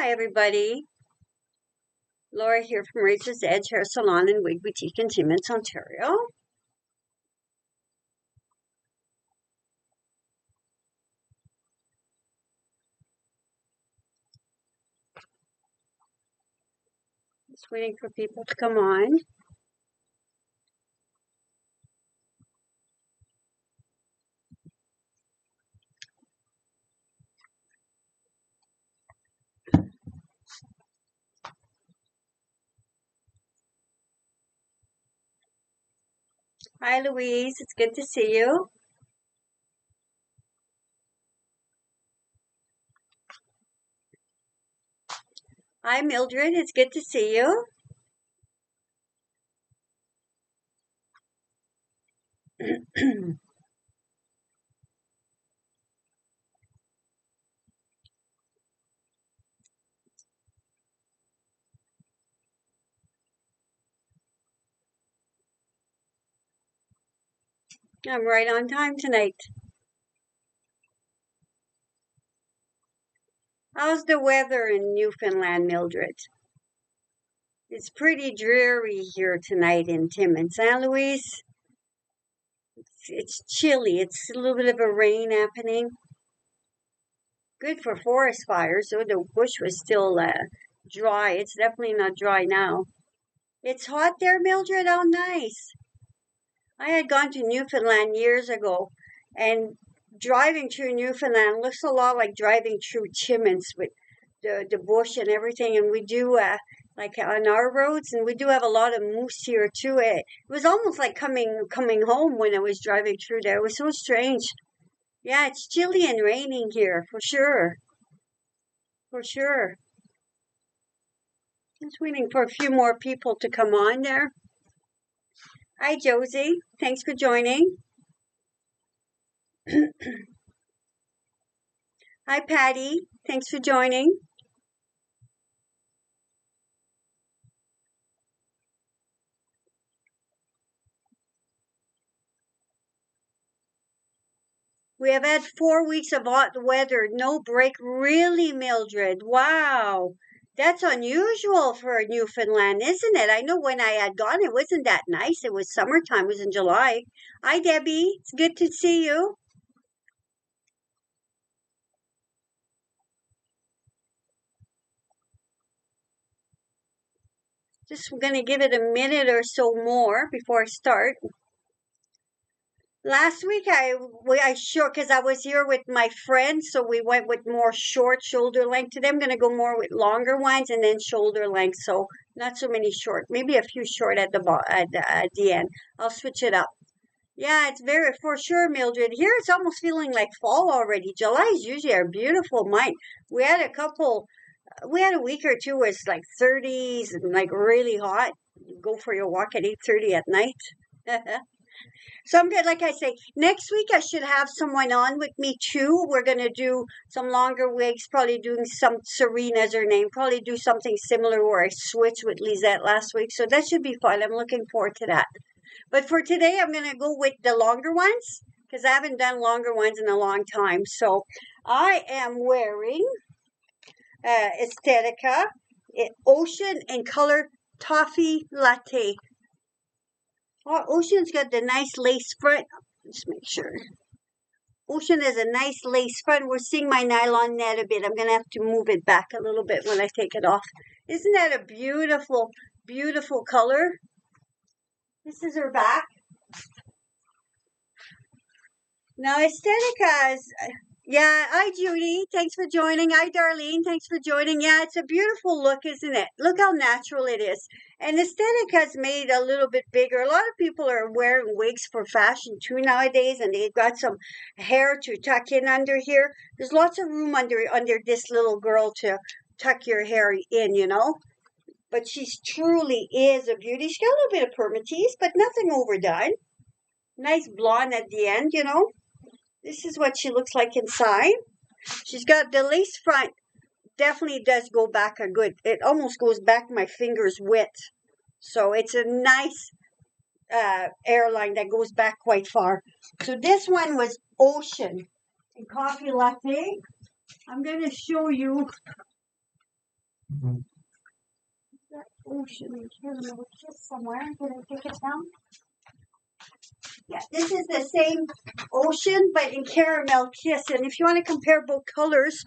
Hi, everybody. Laura here from Razor's Edge Hair Salon and Wig Boutique in Timmins, Ontario. Just waiting for people to come on. Hi, Louise. It's good to see you. Hi, Mildred. It's good to see you. I'm right on time tonight. How's the weather in Newfoundland, Mildred? It's pretty dreary here tonight in Timmins. Huh, Louise? It's chilly. It's a little bit of a rain happening. Good for forest fires, so the bush was still dry. It's definitely not dry now. It's hot there, Mildred? Oh, nice. I had gone to Newfoundland years ago, and driving through Newfoundland looks a lot like driving through Timmins with the bush and everything. And we do, like on our roads, and we do have a lot of moose here too. It was almost like coming home when I was driving through there. It was so strange. Yeah, it's chilly and raining here, for sure. For sure. Just waiting for a few more people to come on there. Hi, Josie. Thanks for joining. Hi, Patty. Thanks for joining. We have had 4 weeks of hot weather, no break. Really, Mildred? Wow. That's unusual for Newfoundland, isn't it? I know when I had gone, it wasn't that nice. It was summertime, it was in July. Hi, Debbie. It's good to see you. Just going to give it a minute or so more before I start. Last week I sure because I was here with my friends, so we went with more short shoulder length. Today I'm gonna go more with longer ones and then shoulder length. So not so many short, maybe a few short at the end. I'll switch it up. Yeah, it's very for sure, Mildred. Here it's almost feeling like fall already. July is usually a beautiful month. We had a couple. We had a week or two was like 30s and like really hot. You go for your walk at 8:30 at night. So I'm good. Like I say, next week I should have someone on with me too. We're gonna do some longer wigs, probably doing some Serena's her name, probably do something similar where I switched with Lisette last week. So that should be fun. I'm looking forward to that. But for today, I'm gonna go with the longer ones because I haven't done longer ones in a long time. So I am wearing Estetica Ocean and Color Toffee Latte. Oh, Ocean's got the nice lace front. Just make sure. Ocean has a nice lace front. We're seeing my nylon net a bit. I'm going to have to move it back a little bit when I take it off. Isn't that a beautiful, beautiful color? This is her back. Now, Estetica is, yeah, hi, Judy. Thanks for joining. Hi, Darlene. Thanks for joining. Yeah, it's a beautiful look, isn't it? Look how natural it is. And Estetica's made a little bit bigger. A lot of people are wearing wigs for fashion too nowadays, and they've got some hair to tuck in under here. There's lots of room under this little girl to tuck your hair in, you know. But she's truly is a beauty. She's got a little bit of permatease, but nothing overdone. Nice blonde at the end, you know. This is what she looks like inside. She's got the lace front. Definitely does go back a good. It almost goes back my fingers width. So it's a nice airline that goes back quite far. So this one was Ocean and Coffee Latte. I'm going to show you That ocean and caramel kiss somewhere. Did I take it down? Yeah, this is the same ocean, but in caramel kiss. And if you want to compare both colors,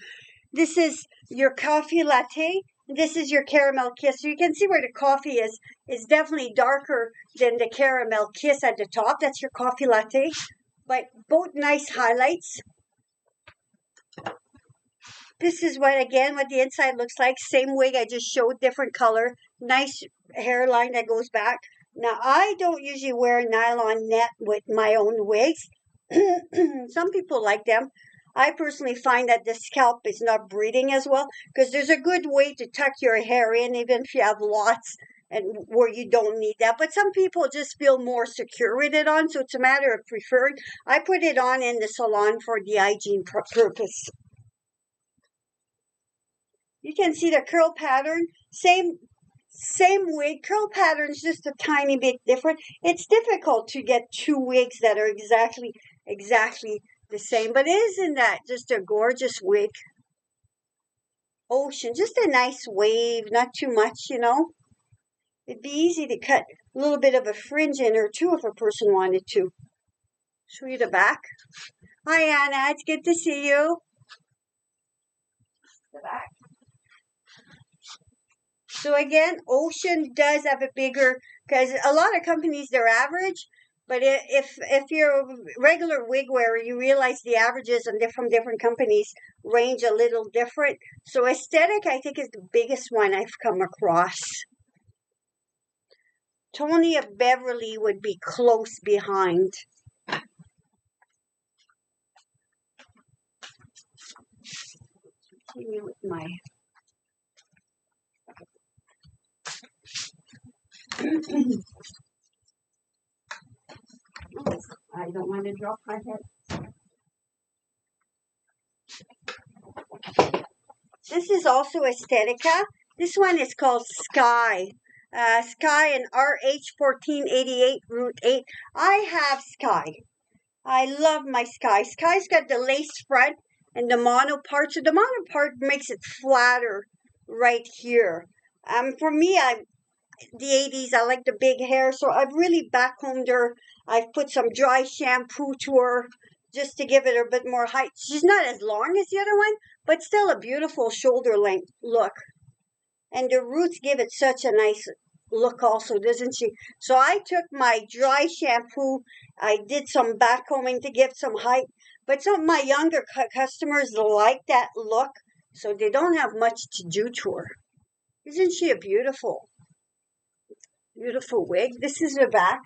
this is your coffee latte. This is your caramel kiss. So you can see where the coffee is definitely darker than the caramel kiss at the top. That's your coffee latte. But both nice highlights. This is what the inside looks like. Same wig I just showed, different color. Nice hairline that goes back. Now, I don't usually wear nylon net with my own wigs. Some people like them. I personally find that the scalp is not breathing as well because there's a good way to tuck your hair in, even if you have lots and where you don't need that. But some people just feel more secure with it on, so it's a matter of preferring. I put it on in the salon for the hygiene purpose. You can see the curl pattern, same wig. Curl pattern's just a tiny bit different. It's difficult to get two wigs that are exactly the same, but isn't that just a gorgeous wig? Ocean, just a nice wave, not too much, you know. It'd be easy to cut a little bit of a fringe in her too if a person wanted to. Show you the back. Hi Anna, it's good to see you. The back. So again, ocean does have a bigger, because a lot of companies, they're average, but if you're a regular wig wearer, you realize the averages from different companies range a little different. So Estetica, I think, is the biggest one I've come across. Tony of Beverly would be close behind. Continue with my... I don't want to drop my head. This is also Estetica. This one is called Sky. Sky and RH1488 Route 8. I have Sky. I love my Sky. Sky's got the lace front and the mono part. So the mono part makes it flatter right here. For me, the 80s, I like the big hair, so I've really backcombed her. I've put some dry shampoo to her just to give it a bit more height. She's not as long as the other one, but still a beautiful shoulder length look. And the roots give it such a nice look also, doesn't she? So I took my dry shampoo, I did some backcombing to give some height, but some of my younger customers like that look, so they don't have much to do to her. Isn't she a beautiful wig? This is the back.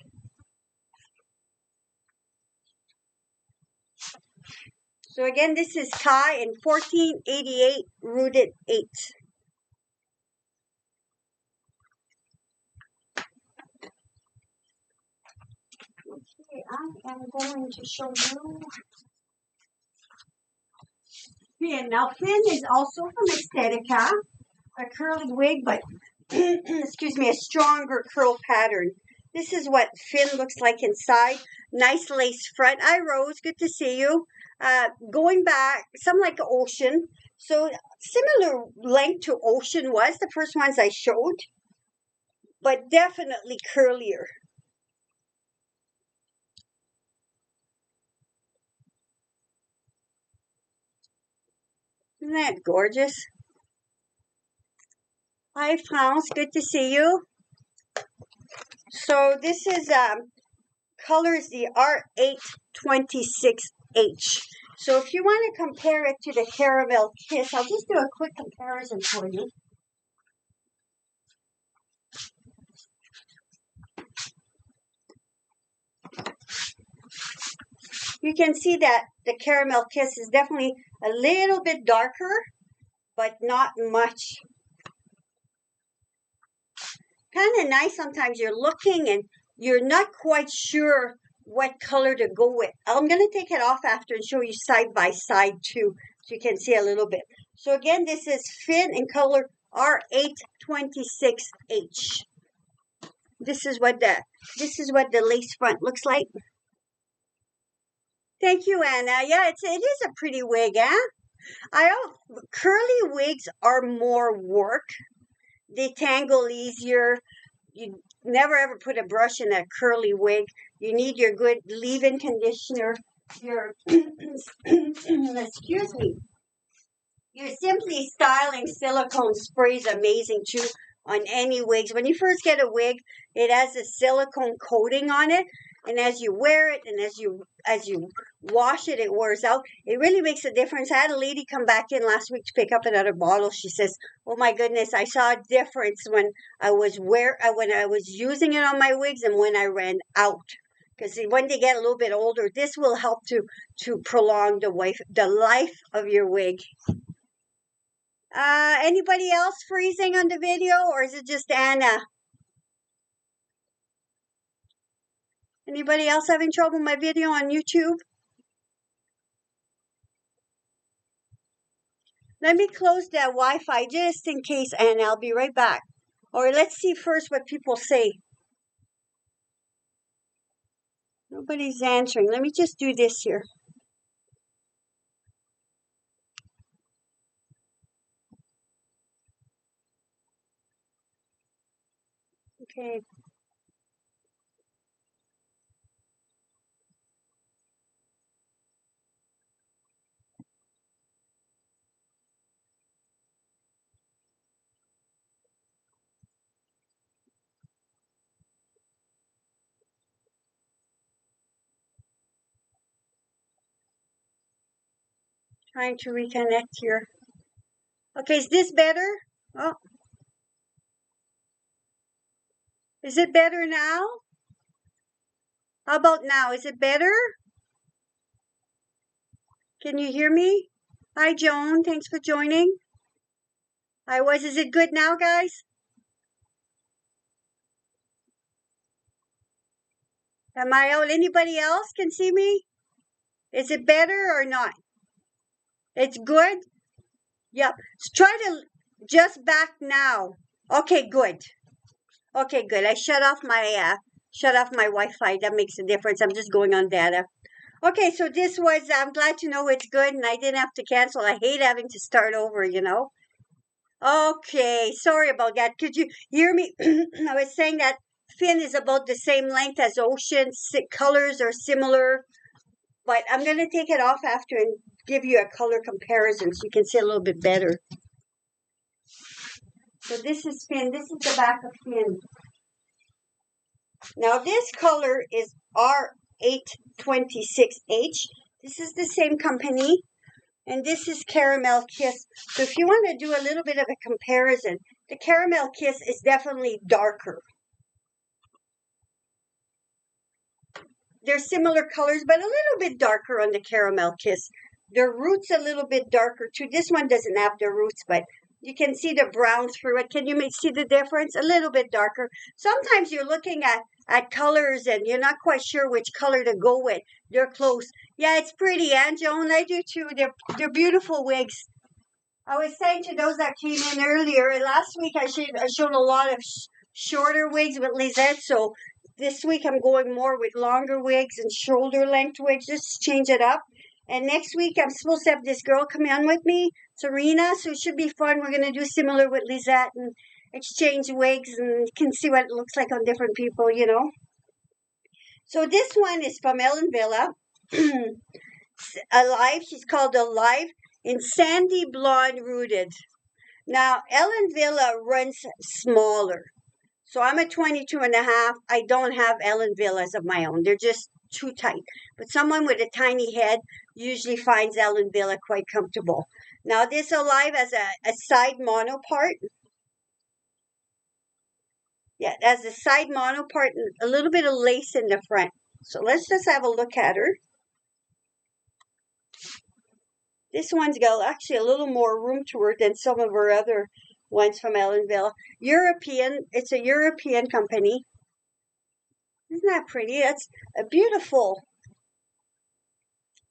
So again, this is Kai in 1488 Rooted 8. Okay, I am going to show you. Finn. Now Finn is also from Estetica, a curly wig, but excuse me, a stronger curl pattern. This is what Finn looks like inside. Nice lace front. Hi, Rose. Good to see you. Going back, some like Ocean. So similar length to Ocean was the first ones I showed, but definitely curlier. Isn't that gorgeous? Hi, France. Good to see you. So this is color is the R826H. So if you want to compare it to the Caramel Kiss, I'll just do a quick comparison for you. You can see that the Caramel Kiss is definitely a little bit darker, but not much. Kind of nice. Sometimes you're looking and you're not quite sure what color to go with. I'm going to take it off after and show you side by side too, so you can see a little bit. So again, this is Finn in color R826H. This is what the lace front looks like. Thank you, Anna. Yeah, it is a pretty wig, huh? Curly wigs are more work. They tangle easier. You never ever put a brush in a curly wig. You need your good leave-in conditioner. Your excuse me. Your Simply Styling silicone spray is amazing too on any wigs. When you first get a wig, it has a silicone coating on it, and as you wear it and as you wash it, it wears out. It really makes a difference. I had a lady come back in last week to pick up another bottle. She says, "Oh my goodness, I saw a difference when when I was using it on my wigs and when I ran out." Because when they get a little bit older, this will help to prolong the life of your wig. Anybody else freezing on the video, or is it just Anna? Anybody else having trouble with my video on YouTube? Let me close that Wi-Fi just in case, Anna. I'll be right back. Or let's see first what people say. Nobody's answering. Let me just do this here. Okay. Trying to reconnect here. Okay, is this better? Oh, is it better now? How about now? Is it better? Can you hear me? Hi, Joan. Thanks for joining. Is it good now, guys? Am I out? Anybody else can see me? Is it better or not? It's good? Yeah. Try to just back now. Okay, good. Okay, good. I shut off my Wi-Fi. That makes a difference. I'm just going on data. Okay, so I'm glad to know it's good and I didn't have to cancel. I hate having to start over, Okay, sorry about that. Could you hear me? I was saying that fin is about the same length as ocean. Colors are similar. But I'm going to take it off after and give you a color comparison so you can see a little bit better. So this is fin. This is the back of fin. Now this color is R826H. This is the same company. And this is Caramel Kiss. So if you want to do a little bit of a comparison, the Caramel Kiss is definitely darker. They're similar colors, but a little bit darker on the Caramel Kiss. Their roots a little bit darker too. This one doesn't have the roots, but you can see the brown through it. Can you see the difference? A little bit darker. Sometimes you're looking at colors and you're not quite sure which color to go with. They're close. Yeah, it's pretty, Aunt Joan. I do too. They're beautiful wigs. I was saying to those that came in earlier, last week I showed a lot of shorter wigs with Lisette, so this week I'm going more with longer wigs and shoulder length wigs, just to change it up. And next week I'm supposed to have this girl come in with me, Serena, so it should be fun. We're going to do similar with Lisette and exchange wigs and can see what it looks like on different people, So this one is from Ellen Villa. Alive, she's called Alive in Sandy Blonde Rooted. Now, Ellen Villa runs smaller. So I'm a 22.5. I don't have Ellen Villas of my own. They're just too tight. But someone with a tiny head usually finds Ellen Villa quite comfortable. Now, this Alive has a side mono part. Yeah, it has a side mono part and a little bit of lace in the front. So let's just have a look at her. This one's got actually a little more room to her than some of her other ones from Ellen Villa. European. It's a European company. Isn't that pretty? That's a beautiful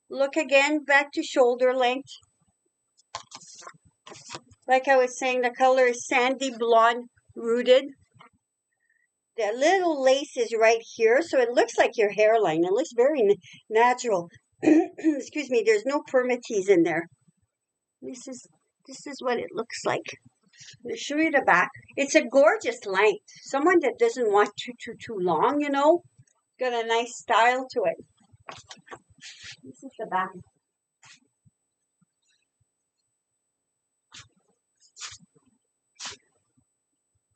look again. Back to shoulder length. Like I was saying, the color is sandy blonde rooted. The little lace is right here, so it looks like your hairline. It looks very natural. Excuse me, there's no permatease in there. This is what it looks like. I'll show you the back. It's a gorgeous length. Someone that doesn't want too long, you know, got a nice style to it. This is the back.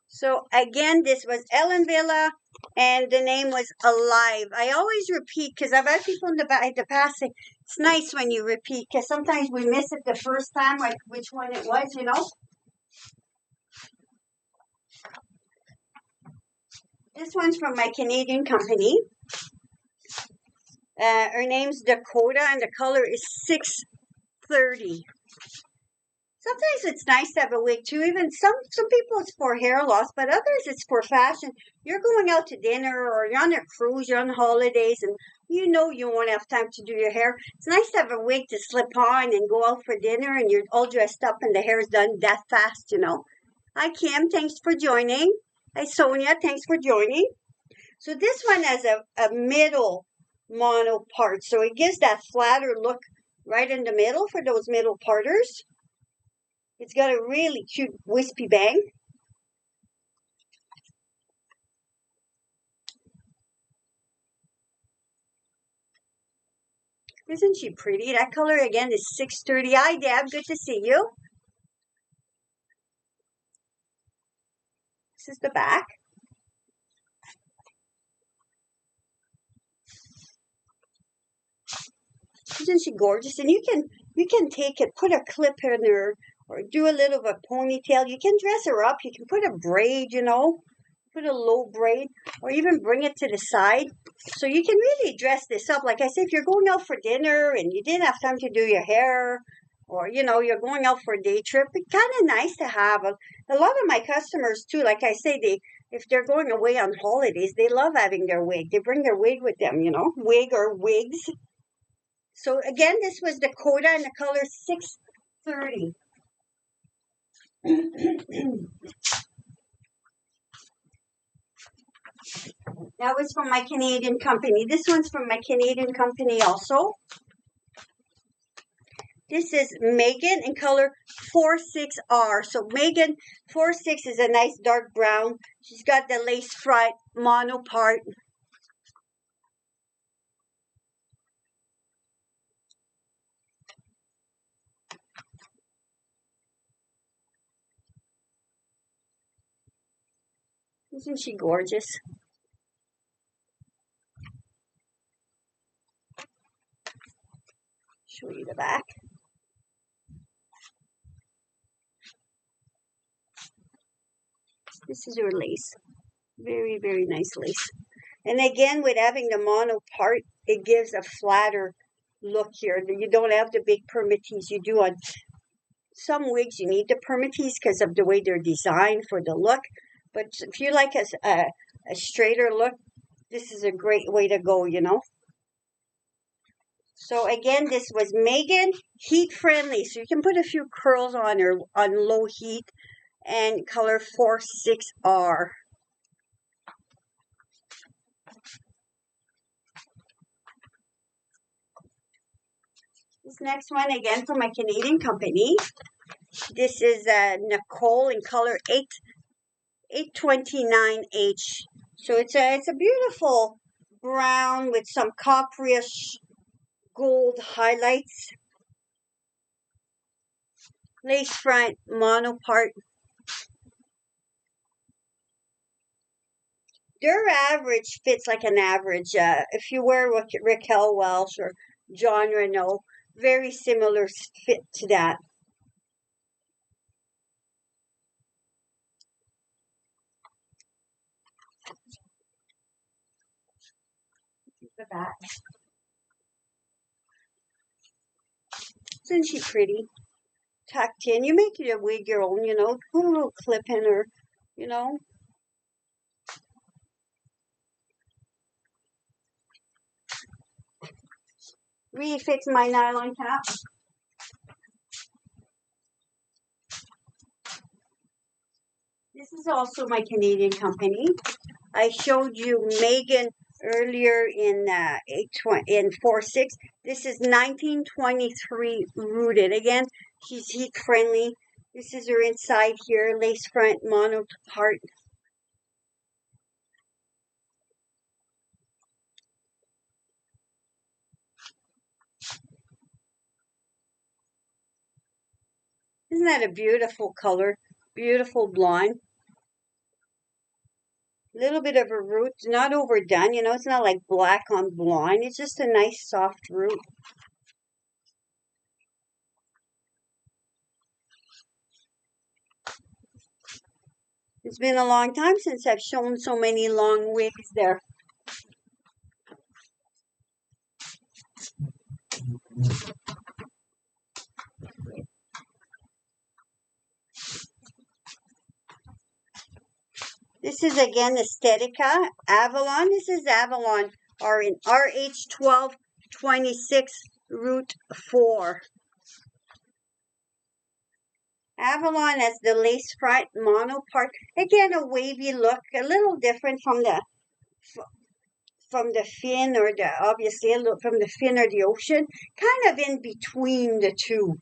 So again, this was Villa, and the name was Alive. I always repeat because I've had people in the past say it's nice when you repeat because sometimes we miss it the first time, like which one it was, you know. This one's from my Canadian company. Her name's Dakota, and the color is 630. Sometimes it's nice to have a wig too. Even some people it's for hair loss, but others it's for fashion. You're going out to dinner or you're on a cruise, you're on holidays, and you know you won't have time to do your hair. It's nice to have a wig to slip on and go out for dinner and you're all dressed up and the hair's done that fast, you know. Hi Kim, thanks for joining. Hi Sonia, thanks for joining. So this one has a middle mono part, so it gives that flatter look right in the middle for those middle parters. It's got a really cute wispy bang. Isn't she pretty? That color again is 630. Hi Deb, good to see you. This is the back. Isn't she gorgeous? And you can take it, put a clip in her, or do a little of a ponytail. You can dress her up. You can put a braid, you know, put a low braid, or even bring it to the side. So you can really dress this up. Like I said, if you're going out for dinner and you didn't have time to do your hair, or, you know, you're going out for a day trip, it's kind of nice to have. A lot of my customers, too, like I say, if they're going away on holidays, they love having their wig. They bring their wig with them, you know, wig or wigs. So again, this was Dakota and the color 630. That was from my Canadian company. This one's from my Canadian company also. This is Megan in color 46R. So Megan 46 is a nice dark brown. She's got the lace front mono part. Isn't she gorgeous? Show you the back. This is her lace. Very, very nice lace. And again, with having the mono part, it gives a flatter look here. You don't have the big permatees you do on some wigs. You need the permatees because of the way they're designed for the look. But if you like a straighter look, this is a great way to go, you know. So again, this was Megan, heat friendly. So you can put a few curls on her on low heat, and color 46R. This next one again from my Canadian company. This is Nicole in color 829H. So it's a beautiful brown with some copperish gold highlights. Lace front mono part. Their average fits like an average. If you wear Raquel Welch or John Renault, very similar fit to that. The back. Isn't she pretty? Tucked in. You make your wig your own, you know. Put a little clip in her, you know. Refix my nylon cap. This is also my Canadian company. I showed you Megan earlier in 46. This is 1923 rooted. Again, She's heat friendly. This is her inside here, lace front mono part. Isn't that a beautiful color? Beautiful blonde. Little bit of a root, not overdone, you know, it's not like black on blonde. It's just a nice soft root. It's been a long time since I've shown so many long wigs there. This is again Estetica, Avalon. This is Avalon, are in RH1226 root 4. Avalon has the lace front mono part. Again, a wavy look, a little different from the fin, or the obviously a little from the fin or the ocean, kind of in between the two.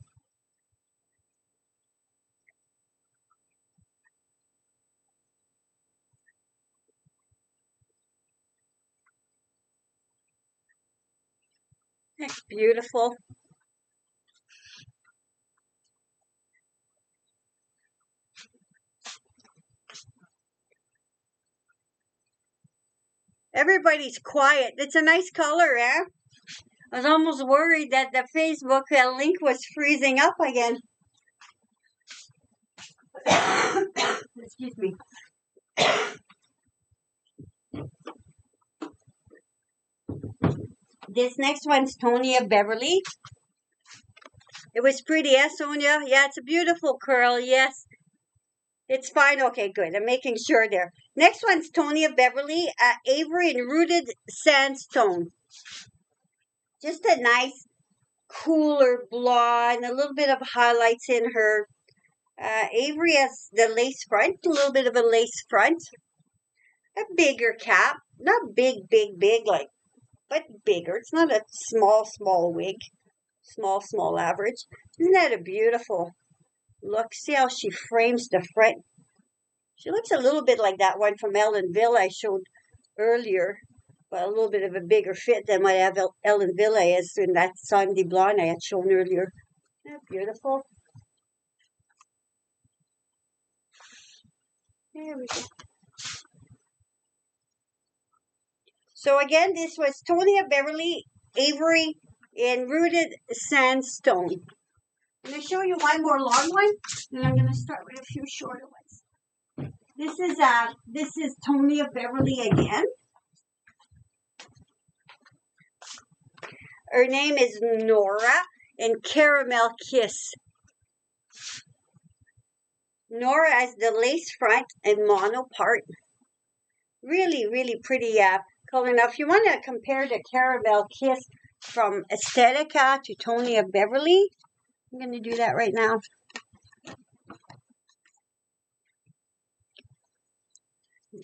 That's beautiful. Everybody's quiet. It's a nice color, eh? I was almost worried that the Facebook link was freezing up again. Excuse me. This next one's Tonya Beverly. It was pretty, yes, Sonia? Yeah, it's a beautiful curl, yes. It's fine. Okay, good. I'm making sure there. Next one's Tonya Beverly, Avery in Rooted Sandstone. Just a nice, cooler blonde, a little bit of highlights in her. Avery has the lace front, a little bit of a lace front. A bigger cap. Not big, like, but bigger. It's not a small wig. Small average. Isn't that a beautiful look? See how she frames the front. She looks a little bit like that one from Ellen Villa I showed earlier, but a little bit of a bigger fit than what Ellen Villa is in that sandy blonde I had shown earlier. Isn't that beautiful? There we go. So again, this was Tonya Beverly, Avery in Rooted Sandstone. I'm going to show you one more long one, and I'm going to start with a few shorter ones. This is Tonya Beverly again. Her name is Nora in Caramel Kiss. Nora has the lace front and mono part. Really pretty color. Now, if you want to compare the Caramel Kiss from Estetica to Tonya Beverly, I'm going to do that right now.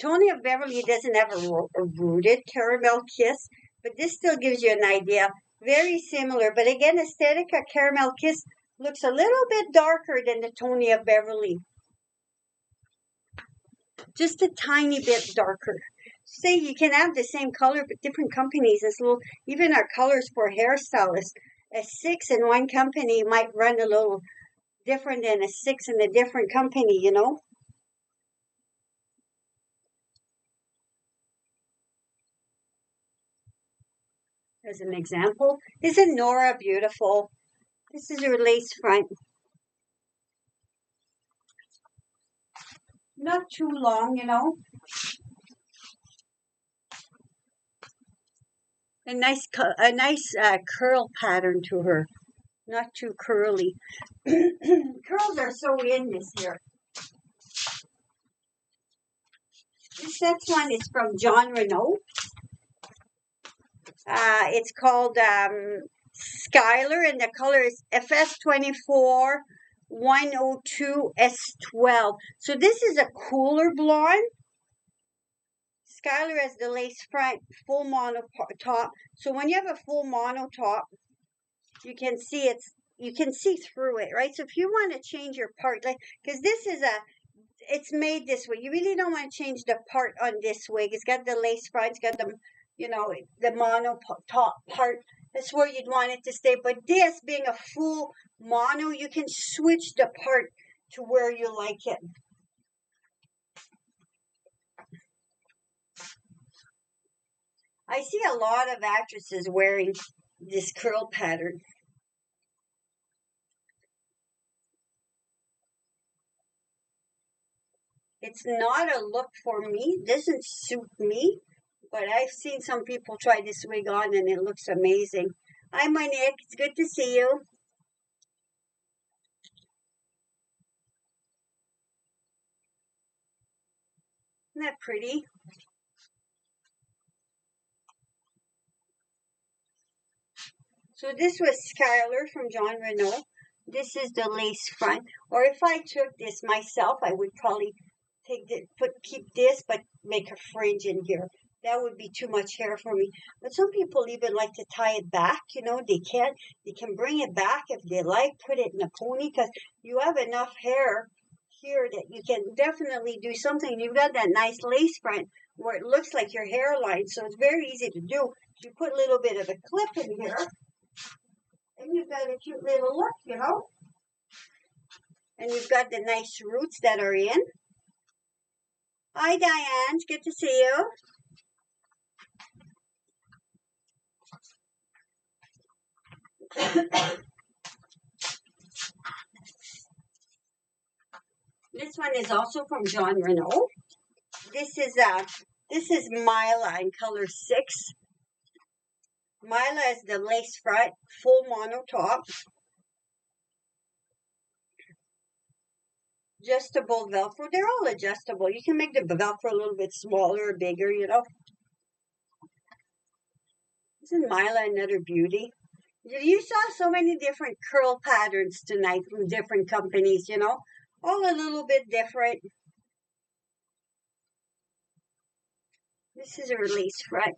Tonya Beverly doesn't have a rooted Caramel Kiss, but this still gives you an idea. Very similar, but again, Estetica Caramel Kiss looks a little bit darker than the Tonya Beverly. Just a tiny bit darker. Say you can have the same color, but different companies. Even our colors for hairstylists. A 6 in one company might run a little different than a 6 in a different company, you know? As an example, isn't Nora beautiful? This is her lace front. Not too long, you know. A nice curl pattern to her. Not too curly. Curls are so in this year. This next one is from John Renault. It's called Skylar, and the color is FS24 102 S12. So this is a cooler blonde. Skylar has the lace front, full mono top. So when you have a full mono top, you can see it's you can see through it, right? So if you want to change your part, like, because this is it's made this way. You really don't want to change the part on this wig. It's got the lace front, it's got the, the mono top part. That's where you'd want it to stay. But this being a full mono, you can switch the part to where you like it. I see a lot of actresses wearing this curl pattern. It's not a look for me. It doesn't suit me. But I've seen some people try this wig on and it looks amazing. Hi, Monique. It's good to see you. Isn't that pretty? So this was Skylar from John Renault. This is the lace front. Or if I took this myself, I would probably keep this, but make a fringe in here. That would be too much hair for me. But some people even like to tie it back. They can bring it back if they like, put it in a pony, because you have enough hair here that you can definitely do something. You've got that nice lace front where it looks like your hairline, so it's very easy to do. You put a little bit of a clip in here, and you've got a cute little look, And you've got the nice roots that are in. Hi, Diane. It's good to see you. This one is also from John Renault. This is Mila in color 6. Mila is the lace front, full mono top. Adjustable Velcro. They're all adjustable. You can make the Velcro a little bit smaller or bigger, Isn't Mila another beauty? You saw so many different curl patterns tonight from different companies, all a little bit different. This is her lace front.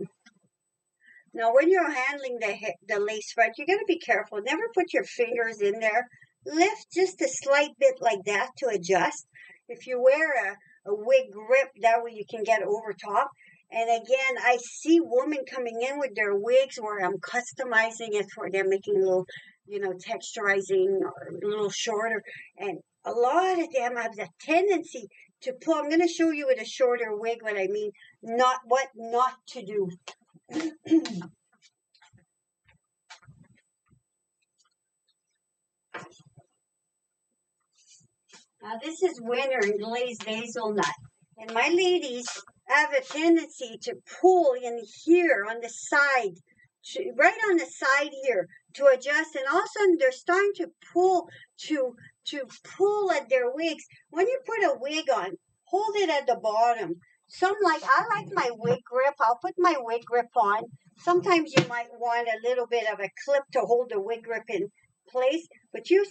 Now, when you're handling the lace front, you got to be careful. Never put your fingers in there. Lift just a slight bit like that to adjust. If you wear a wig grip, that way you can get over top. And again, I see women coming in with their wigs where I'm customizing it for them, making a little, texturizing or a little shorter. And a lot of them have the tendency to pull. I'm going to show you with a shorter wig what I mean, what not to do. Now this is winter in glazed hazelnut. And my ladies have a tendency to pull in here on the side, right on the side here to adjust. And all of a sudden they're starting to pull pull at their wigs. When you put a wig on, hold it at the bottom. I like my wig grip. I'll put my wig grip on. Sometimes you might want a little bit of a clip to hold the wig grip in place, but you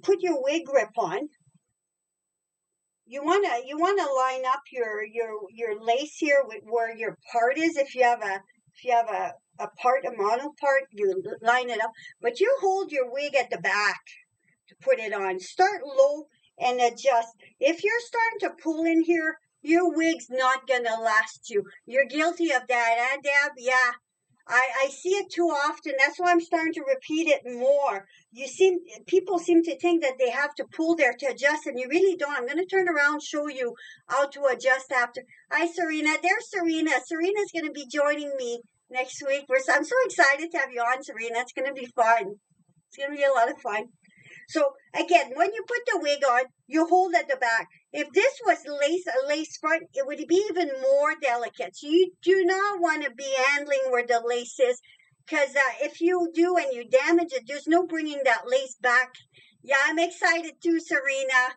put your wig grip on. You wanna line up your lace here with where your part is. If you have a mono part, you line it up. But you hold your wig at the back to put it on. Start low and adjust. If you're starting to pull in here, your wig's not gonna last you. You're guilty of that, Deb? Yeah. I see it too often. That's why I'm starting to repeat it more. People seem to think that they have to pull there to adjust, and you really don't. I'm going to turn around and show you how to adjust after. Hi, Serena. There's Serena. Serena's going to be joining me next week. I'm so excited to have you on, Serena. It's going to be fun. It's going to be a lot of fun. So again, when you put the wig on, you hold at the back. If this was a lace front, it would be even more delicate. So you do not want to be handling where the lace is, because if you do and you damage it, there's no bringing that lace back. Yeah, I'm excited too, Serena.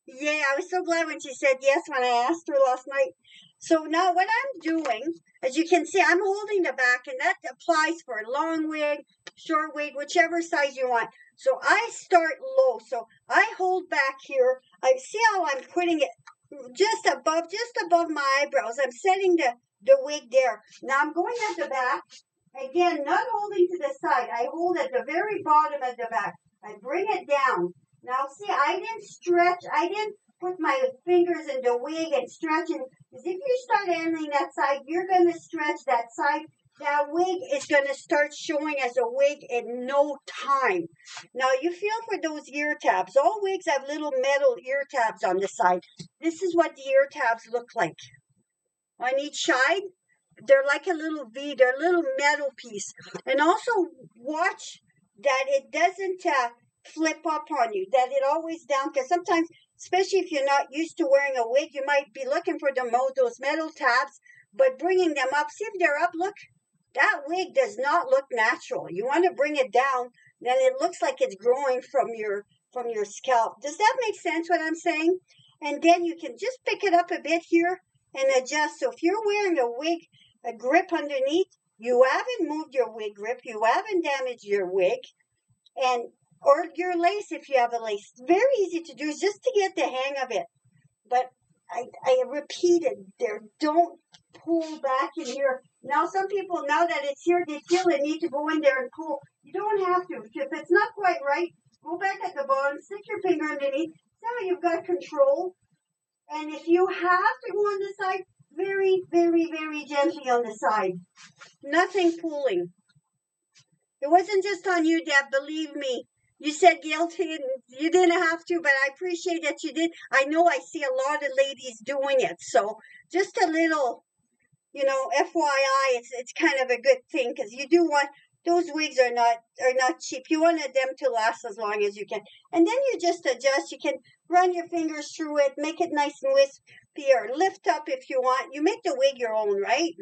Yeah, I was so glad when she said yes when I asked her last night. So now what I'm doing, as you can see, I'm holding the back, and that applies for a long wig, short wig, whichever size you want. So I start low. So I hold back here. I see how I'm putting it just above my eyebrows. I'm setting the wig there. Now I'm going at the back. Again, not holding to the side. I hold at the very bottom at the back. I bring it down. Now see, I didn't stretch. I didn't put my fingers in the wig and stretch it. Because if you start handling that side, you're going to stretch that side. That wig is going to start showing as a wig in no time. Now you feel for those ear tabs. All wigs have little metal ear tabs on the side. This is what the ear tabs look like. On each side, they're like a little V. They're a little metal piece. And also watch that it doesn't flip up on you, that it always down, because sometimes, especially if you're not used to wearing a wig, you might be looking for those metal tabs, but bringing them up, see if they're up, look, that wig does not look natural. You want to bring it down, then it looks like it's growing from your scalp. Does that make sense what I'm saying? And then you can just pick it up a bit here and adjust. So if you're wearing a wig, a grip underneath, you haven't moved your wig grip, you haven't damaged your wig, and or your lace if you have a lace. Very easy to do, just to get the hang of it. But I repeated there, don't pull back in here. Now some people, now that it's here, they feel they need to go in there and pull. You don't have to. If it's not quite right, go back at the bottom, stick your finger underneath. Now you've got control. And if you have to go on the side, very, very, very gently on the side. Nothing pulling. It wasn't just on you, Deb, believe me. You said guilty and you didn't have to, but I appreciate that you did. I know I see a lot of ladies doing it. So just a little, FYI, it's kind of a good thing, because you do want, those wigs are not cheap. You wanted them to last as long as you can. And then you just adjust. You can run your fingers through it, make it nice and wispy, or lift up if you want. You make the wig your own, right?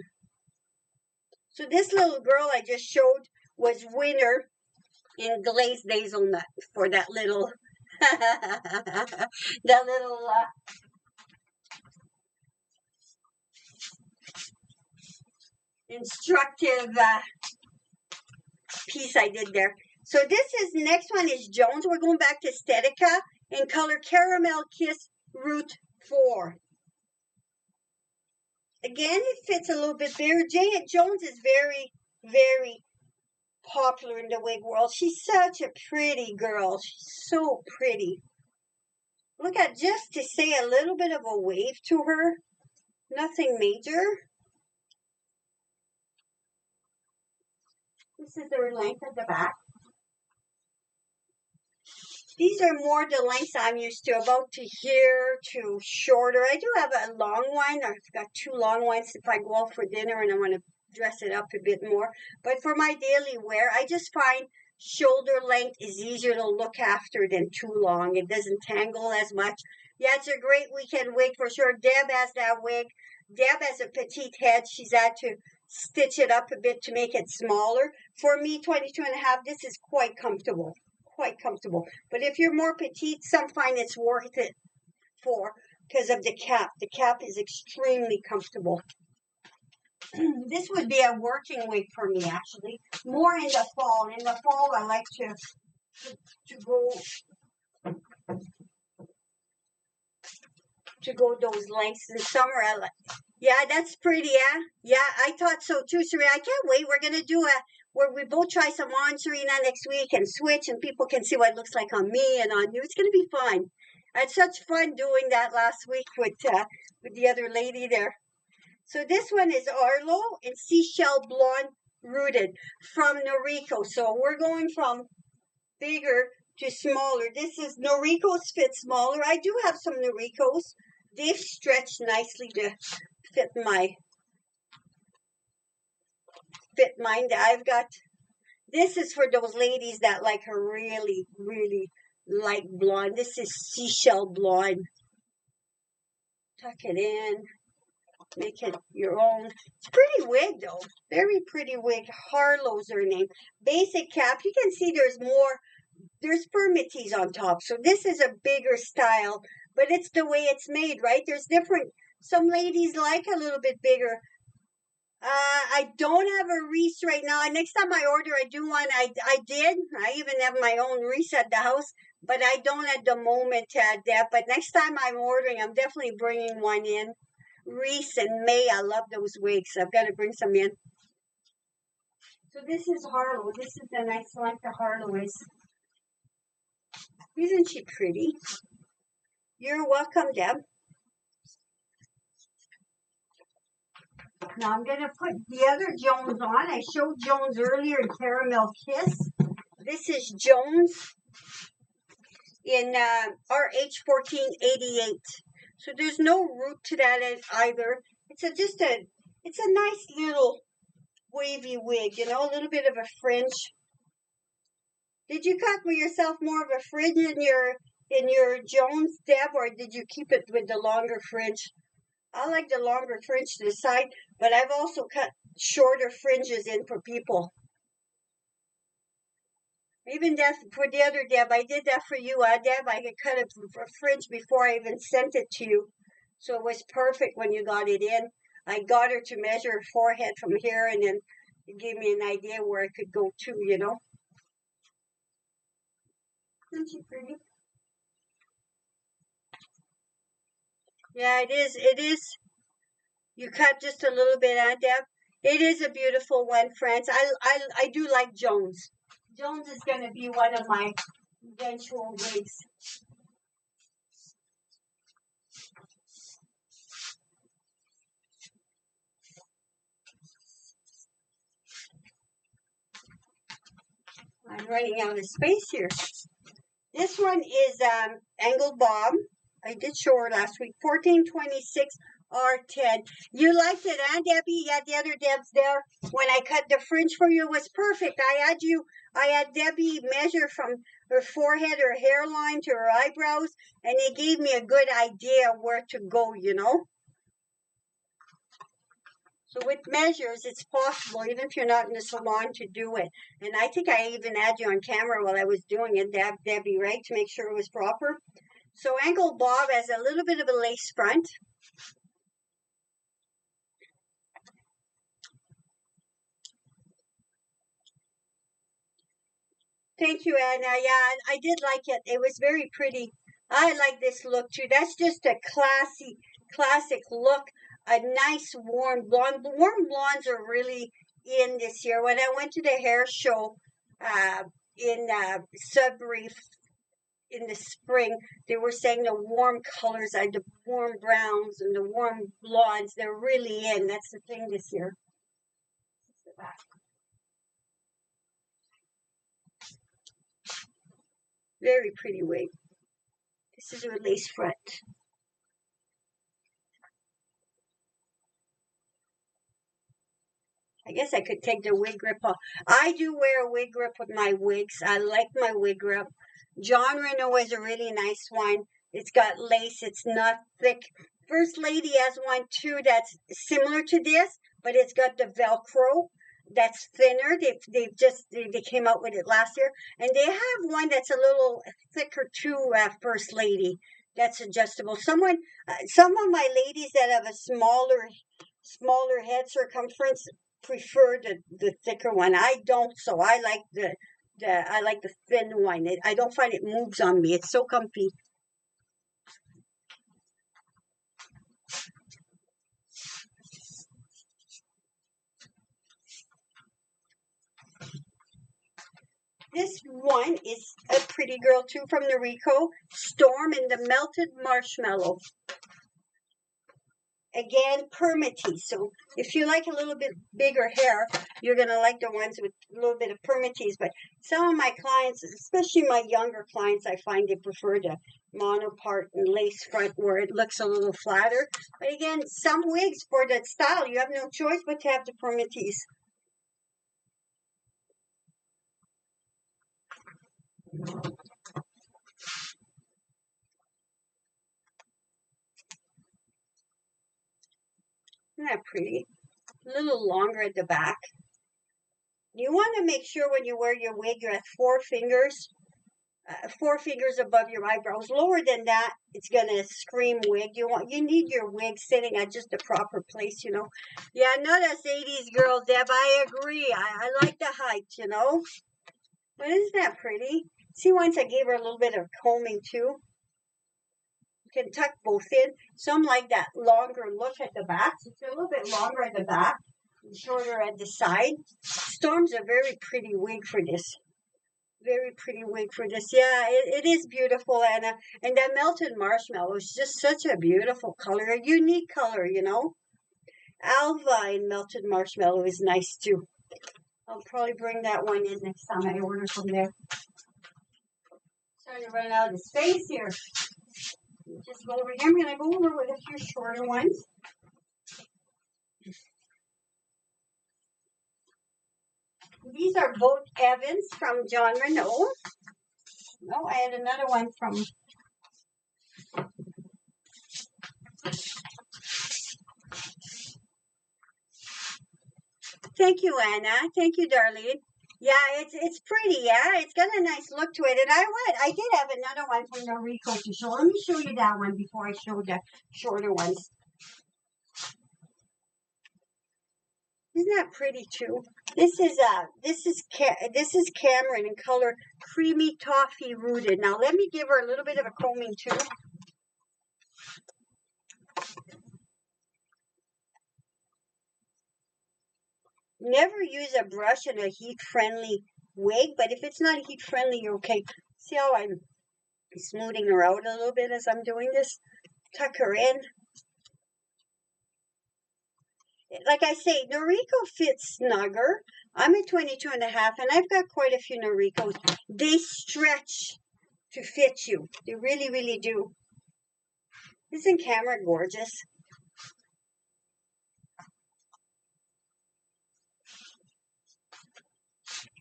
So this little girl I just showed was winner in glazed hazelnut for that little instructive piece I did there. So next one is Jones. We're going back to Estetica in color Caramel Kiss Route 4. Again, it fits a little bit bigger. Jones is very, very popular in the wig world. She's such a pretty girl. She's so pretty. Look at, just to say a little bit of a wave to her. Nothing major. This is her length at the back. These are more the lengths I'm used to, about to here to shorter. I do have a long one. I've got 2 long ones if I go out for dinner and I want to dress it up a bit more. But for my daily wear, I just find shoulder length is easier to look after than too long. It doesn't tangle as much. Yeah, it's a great weekend wig for sure. Deb has that wig. Deb has a petite head. She's had to stitch it up a bit to make it smaller. For me, 22.5, this is quite comfortable. Quite comfortable. But if you're more petite, some find it's worth it because of the cap. The cap is extremely comfortable. This would be a working wig for me, actually. More in the fall. In the fall, I like to go those lengths. In summer, I like. Yeah, that's pretty, yeah? Yeah, I thought so too, Serena. I can't wait. We're going to do where we both try some on, Serena, next week and switch, and people can see what it looks like on me and on you. It's going to be fun. I had such fun doing that last week with the other lady there. So this one is Harlow in Seashell Blonde Rooted from Noriko. So we're going from bigger to smaller. This is Noriko's fit smaller. I do have some Norikos. They've stretched nicely to fit mine. I've got, this is for those ladies that like a really, really light blonde. This is Seashell Blonde. Tuck it in. Make it your own. It's a pretty wig though. Very pretty wig. Harlow's her name. Basic cap. You can see there's permatees on top. So this is a bigger style, but it's the way it's made, right? There's different, some ladies like a little bit bigger. I don't have a wreath right now. Next time I order, I do one. I did. I even have my own wreath at the house, but I don't at the moment, Deb. But next time I'm ordering, I'm definitely bringing one in. Reese and May, I love those wigs. I've got to bring some in. So this is Harlow. This is the nice length of Harlow is. Isn't she pretty? You're welcome, Deb. Now I'm going to put the other Jones on. I showed Jones earlier in Caramel Kiss. This is Jones in RH1488. So there's no root to that either. It's a nice little wavy wig, you know, a little bit of a fringe. Did you cut for yourself more of a fringe in your Jones, Deb, or did you keep it with the longer fringe? I like the longer fringe to the side, but I've also cut shorter fringes in for people. Even that for the other Deb, I did that for you, Deb. I had cut a fringe before I even sent it to you, so it was perfect when you got it in. I got her to measure her forehead from here, and then it gave me an idea where I could go to, you know. Isn't she pretty? Yeah, it is. It is. You cut just a little bit, Deb. It is a beautiful one, friends. I do like Jones. Jones is going to be one of my eventual wigs. I'm running out of space here. This one is angled bob. I did show her last week. 1426 R10. You liked it, Debbie? Yeah, the other Deb's there. When I cut the fringe for you, it was perfect. I had Debbie measure from her forehead, her hairline to her eyebrows, and it gave me a good idea where to go, you know? So with measures, it's possible, even if you're not in the salon, to do it. And I think I even had you on camera while I was doing it, Debbie, right, to make sure it was proper. So angled bob has a little bit of a lace front. Thank you, Anna. Yeah, I did like it. It was very pretty. I like this look too. That's just a classic look. A nice warm blonde. Warm blondes are really in this year. When I went to the hair show in Sudbury in the spring, they were saying the warm colors, the warm browns and the warm blondes, they're really in. That's the thing this year. Very pretty wig. This is a lace front. I guess I could take the wig grip off. I do wear a wig grip with my wigs. I like my wig grip. John Renault is a really nice one. It's got lace. It's not thick. First Lady has one too that's similar to this, but it's got the Velcro that's thinner. They came out with it last year, and they have one that's a little thicker too. First Lady, that's adjustable. Some of my ladies that have a smaller head circumference prefer the thicker one. I don't, so I like the thin one. I don't find it moves on me. It's so comfy. This one is a pretty girl too from the Rico. Storm in the Melted Marshmallow. Again, permatease. So if you like a little bit bigger hair, you're going to like the ones with a little bit of permatease. But some of my clients, especially my younger clients, I find they prefer the mono part and lace front where it looks a little flatter. But again, some wigs for that style, you have no choice but to have the permatease. Isn't that pretty? A little longer at the back. You want to make sure when you wear your wig, you have 4 fingers above your eyebrows. Lower than that, it's gonna scream wig. You need your wig sitting at just the proper place, you know. Yeah, not us 80s girl, Deb. I agree. I like the height, you know. But isn't that pretty? See, once I gave her a little bit of combing too. You can tuck both in. Some like that longer look at the back. So it's a little bit longer at the back and shorter at the side. Storm's a very pretty wig for this. Very pretty wig for this. Yeah, it is beautiful, Anna. And that melted marshmallow is just such a beautiful color, a unique color, you know. Alva in melted marshmallow is nice too. I'll probably bring that one in next time I order from there. Starting to run out of space here. Just go over here. I'm going to go over with a few shorter ones. These are both Evans from John Renault. Oh, I had another one from... Thank you, Anna. Thank you, Darlene. Yeah, it's pretty, yeah. It's got a nice look to it. And I did have another one from Noriko to show. Let me show you that one before I show the shorter ones. Isn't that pretty too? This is Cameron in color creamy toffee rooted. Now let me give her a little bit of a combing too. Never use a brush in a heat-friendly wig, but if it's not heat-friendly, you're okay. See how I'm smoothing her out a little bit as I'm doing this? Tuck her in. Like I say, Noriko fits snugger. I'm at 22 and a half, and I've got quite a few Norikos. They stretch to fit you. They really, really do. Isn't Cameron gorgeous?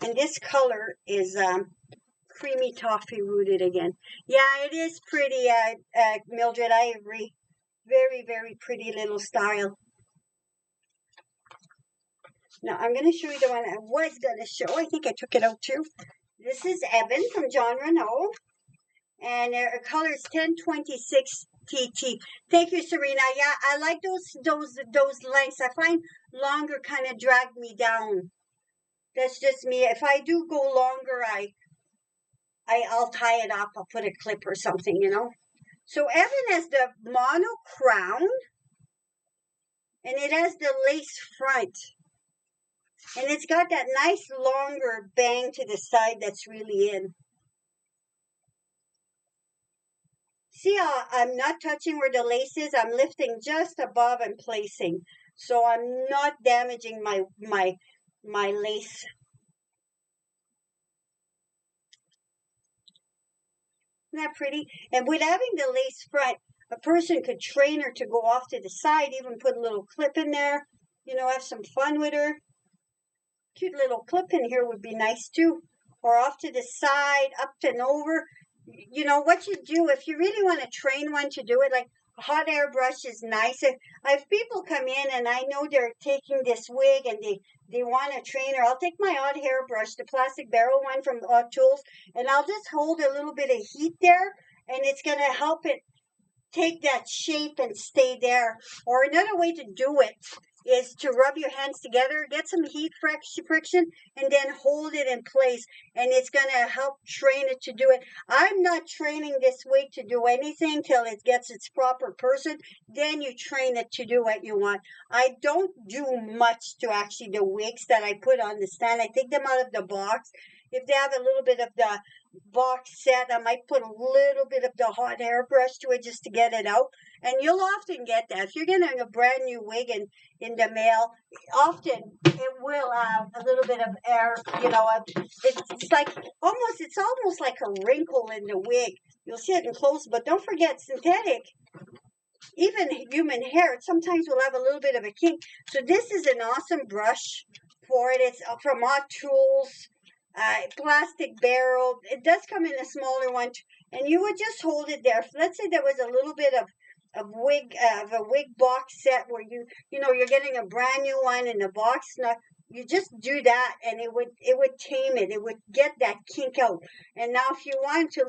And this color is creamy toffee rooted again. Yeah, it is pretty, Mildred. I agree. Very, very pretty little style. Now, I'm going to show you the one I was going to show. I think I took it out too. This is Evan from John Renault. And their color is 1026 TT. Thank you, Serena. Yeah, I like those lengths. I find longer kind of drag me down. That's just me. If I do go longer, I'll tie it up. I'll put a clip or something, you know. So Evan has the mono crown, and it has the lace front. And it's got that nice longer bang to the side that's really in. See how I'm not touching where the lace is? I'm lifting just above and placing. So I'm not damaging my lace. Isn't that pretty? And with having the lace front, a person could train her to go off to the side, even put a little clip in there, you know, have some fun with her. Cute little clip in here would be nice too. Or off to the side, up and over. You know, what you do, if you really want to train one to do it, like a hot air brush is nice. If people come in and I know they're taking this wig and they want to train her, I'll take my hot hair brush, the plastic barrel one from Hot Tools, and I'll just hold a little bit of heat there, and it's going to help it take that shape and stay there. Or another way to do it is to rub your hands together, get some heat friction, and then hold it in place. And it's going to help train it to do it. I'm not training this wig to do anything till it gets its proper person. Then you train it to do what you want. I don't do much to actually the wigs that I put on the stand. I take them out of the box. If they have a little bit of the box set, I might put a little bit of the hot hair brush to it just to get it out. And you'll often get that. If you're getting a brand new wig in the mail, often it will have a little bit of air, you know, it's almost like a wrinkle in the wig. You'll see it in close, but don't forget synthetic, even human hair, sometimes will have a little bit of a kink. So this is an awesome brush for it. It's from Hot Tools. Plastic barrel. It does come in a smaller one, and you would just hold it there. Let's say there was a little bit of a wig box set where you're getting a brand new one in the box. Now you just do that, and it would tame it. It would get that kink out. And now, if you want to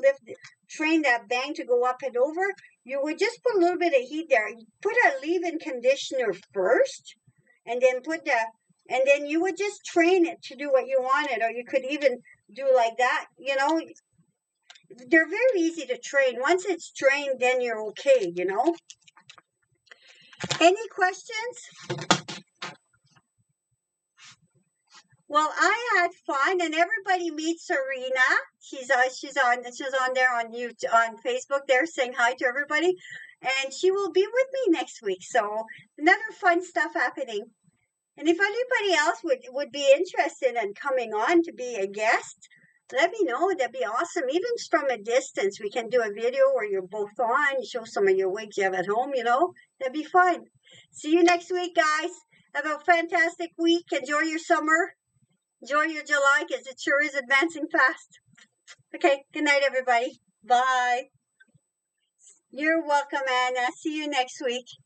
train that bang to go up and over, you would just put a little bit of heat there. Put a leave-in conditioner first, and then and then you would just train it to do what you wanted, or you could even do like that. You know, they're very easy to train. Once it's trained, then you're okay, you know. Any questions? Well, I had fun, and everybody meets Serena. She's on there on YouTube, on Facebook. They're saying hi to everybody, and she will be with me next week. So another fun stuff happening. And if anybody else would be interested in coming on to be a guest, let me know. That'd be awesome. Even from a distance, we can do a video where you're both on. You show some of your wigs you have at home. That'd be fun. See you next week, guys. Have a fantastic week. Enjoy your summer. Enjoy your July because it sure is advancing fast. Okay, good night, everybody. Bye. You're welcome, Anna. See you next week.